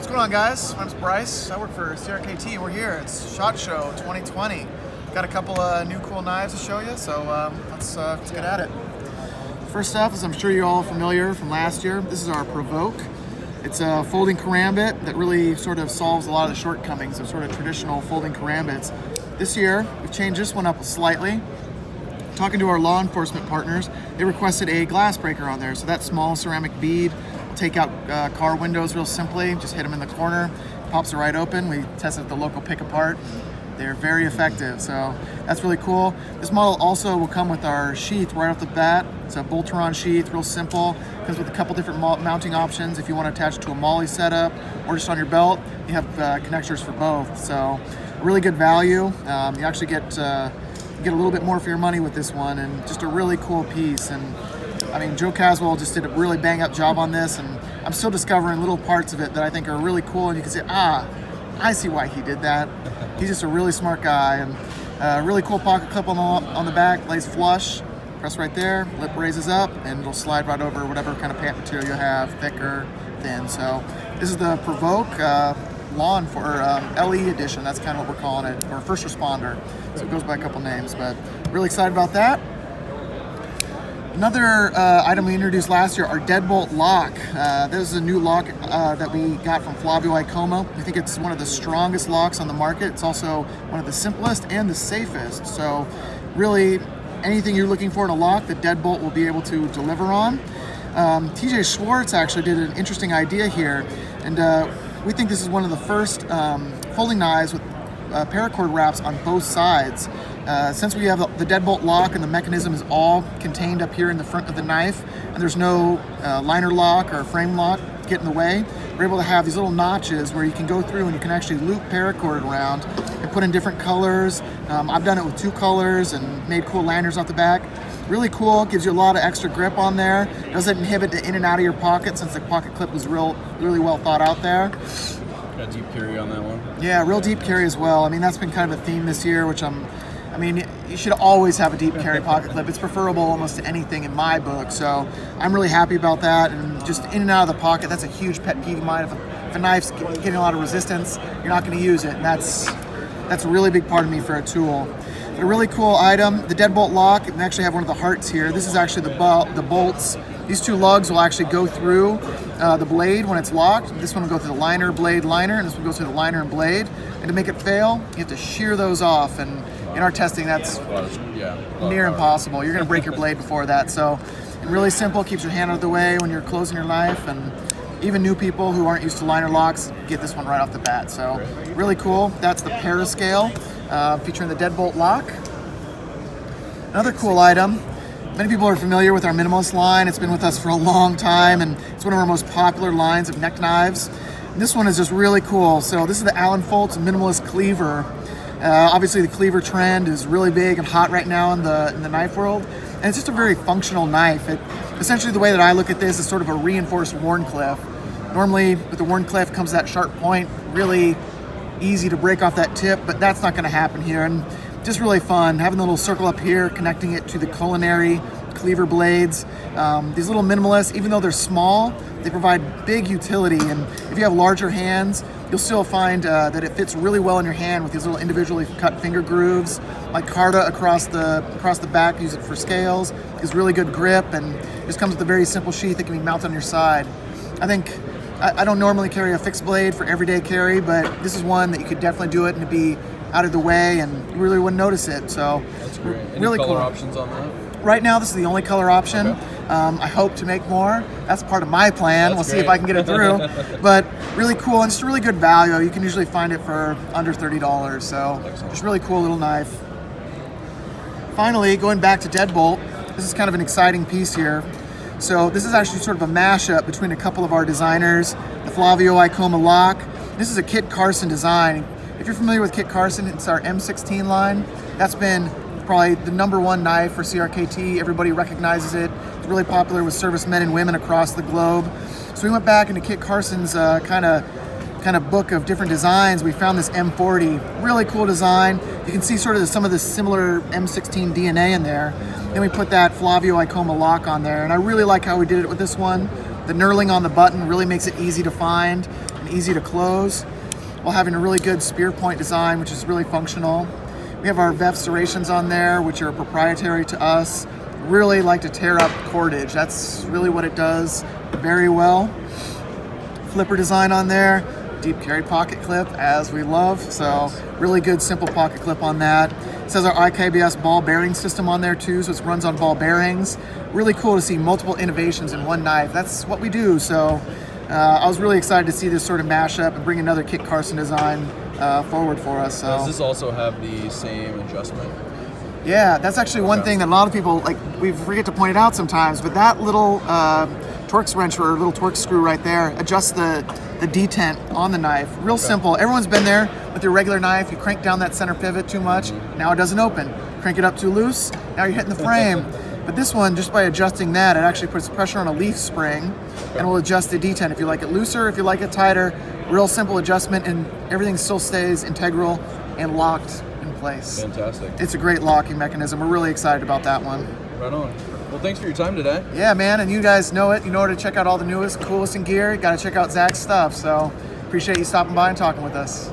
What's going on, guys? My name's Bryce. I work for CRKT and we're here. It's SHOT Show 2020. Got a couple of new cool knives to show you, so let's get at it. First off, as I'm sure you're all familiar from last year, this is our Provoke. It's a folding karambit that really sort of solves a lot of the shortcomings of sort of traditional folding karambits. This year, we've changed this one up slightly. Talking to our law enforcement partners, they requested a glass breaker on there. So that small ceramic bead will take out car windows real simply. Just hit them in the corner, pops it right open. We tested at the local pick apart. They're very effective, so that's really cool. This model also will come with our sheath right off the bat. It's a bolt-on sheath, real simple. Comes with a couple different mounting options if you want to attach it to a molly setup or just on your belt. You have connectors for both, so really good value. You actually get a little bit more for your money with this one, and just a really cool piece. And I mean, Joe Caswell just did a really bang-up job on this, and I'm still discovering little parts of it that I think are really cool, and you can say, I see why he did that. He's just a really smart guy. And a really cool pocket clip on the back, lays flush. Press right there, lip raises up, and it'll slide right over whatever kind of pant material you have, thick or thin. So this is the Provoke Lawn for LE edition. That's kind of what we're calling it, or first responder. So it goes by a couple names, but really excited about that. Another item we introduced last year, our deadbolt lock. This is a new lock that we got from Flavio Iacoma. We think it's one of the strongest locks on the market. It's also one of the simplest and the safest. So really, anything you're looking for in a lock, the deadbolt will be able to deliver on. TJ Schwartz actually did an interesting idea here, and we think this is one of the first folding knives with paracord wraps on both sides. Since we have the deadbolt lock and the mechanism is all contained up here in the front of the knife, and there's no liner lock or frame lock to get in the way, we're able to have these little notches where you can go through and you can actually loop paracord around and put in different colors. I've done it with 2 colors and made cool liners off the back. Really cool, gives you a lot of extra grip on there. Doesn't inhibit the in and out of your pocket since the pocket clip was really well thought out there. Got deep carry on that one? Yeah, real deep carry as well. I mean, that's been kind of a theme this year, which I mean, you should always have a deep carry pocket clip. It's preferable almost to anything in my book. So I'm really happy about that. And just in and out of the pocket, that's a huge pet peeve of mine. If a knife's getting a lot of resistance, you're not going to use it. And that's a really big part of me for a tool. But a really cool item, the deadbolt lock. We actually have one of the hearts here. This is actually the bolts. These 2 lugs will actually go through the blade when it's locked. This one will go through the liner, blade, liner, and this one goes through the liner and blade. And to make it fail, you have to shear those off. And in our testing, that's near impossible. You're going to break your blade before that. So, and really simple, keeps your hand out of the way when you're closing your knife. And even new people who aren't used to liner locks get this one right off the bat. So, really cool. That's the Parascale featuring the deadbolt lock. Another cool item. Many people are familiar with our Minimalist line. It's been with us for a long time, and it's one of our most popular lines of neck knives. And this one is just really cool. So this is the Allen Foltz Minimalist Cleaver. Obviously, the cleaver trend is really big and hot right now in the knife world, and it's just a very functional knife. Essentially, the way that I look at this is sort of a reinforced Wharncliffe. Normally, with the Wharncliffe comes that sharp point, really easy to break off that tip, but that's not going to happen here. And just really fun, having the little circle up here, connecting it to the culinary cleaver blades. These little Minimalists, even though they're small, they provide big utility. And if you have larger hands, you'll still find that it fits really well in your hand with these little individually cut finger grooves. Like Carta across the back, use it for scales. Gives really good grip, and just comes with a very simple sheath that can be mounted on your side. I don't normally carry a fixed blade for everyday carry, but this is one that you could definitely do it and it'd be out of the way and you really wouldn't notice it. So that's great. Any really color cool options on that? Right now, this is the only color option. Okay. I hope to make more. That's part of my plan. That's we'll see if I can get it through. But really cool, and just really good value. You can usually find it for under $30. So just really cool little knife. Finally, going back to deadbolt, this is kind of an exciting piece here. So this is actually sort of a mashup between a couple of our designers, the Flavio Iacoma lock. This is a Kit Carson design. If you're familiar with Kit Carson, it's our M16 line. That's been probably the #1 knife for CRKT. Everybody recognizes it. It's really popular with servicemen and women across the globe. So we went back into Kit Carson's kind of book of different designs. We found this M40, really cool design. You can see sort of some of the similar M16 DNA in there. Then we put that Flavio Iacoma lock on there, and I really like how we did it with this one. The knurling on the button really makes it easy to find. and easy to close, while having a really good spear point design, which is really functional. We have our VEF serrations on there, which are proprietary to us. Really like to tear up cordage. That's really what it does very well. Flipper design on there, deep carry pocket clip, as we love. So really good, simple pocket clip on that. It says our IKBS ball bearing system on there too, so it runs on ball bearings. Really cool to see multiple innovations in one knife. That's what we do. So I was really excited to see this sort of mashup and bring another Kit Carson design forward for us. So. Does this also have the same adjustment? Yeah, that's actually one thing that a lot of people, like, we forget to point it out sometimes, but that little Torx wrench or little Torx screw right there adjusts the detent on the knife. Real simple. Everyone's been there with your regular knife. You crank down that center pivot too much, now it doesn't open. Crank it up too loose, now you're hitting the frame. But this one, just by adjusting that, it actually puts pressure on a leaf spring and will adjust the detent. If you like it looser, if you like it tighter, real simple adjustment, and everything still stays integral and locked in place. Fantastic. It's a great locking mechanism. We're really excited about that one. Right on. Well, thanks for your time today. Yeah, man, and you guys know it. You know where to check out all the newest, coolest in gear. You got to check out Zach's stuff. So appreciate you stopping by and talking with us.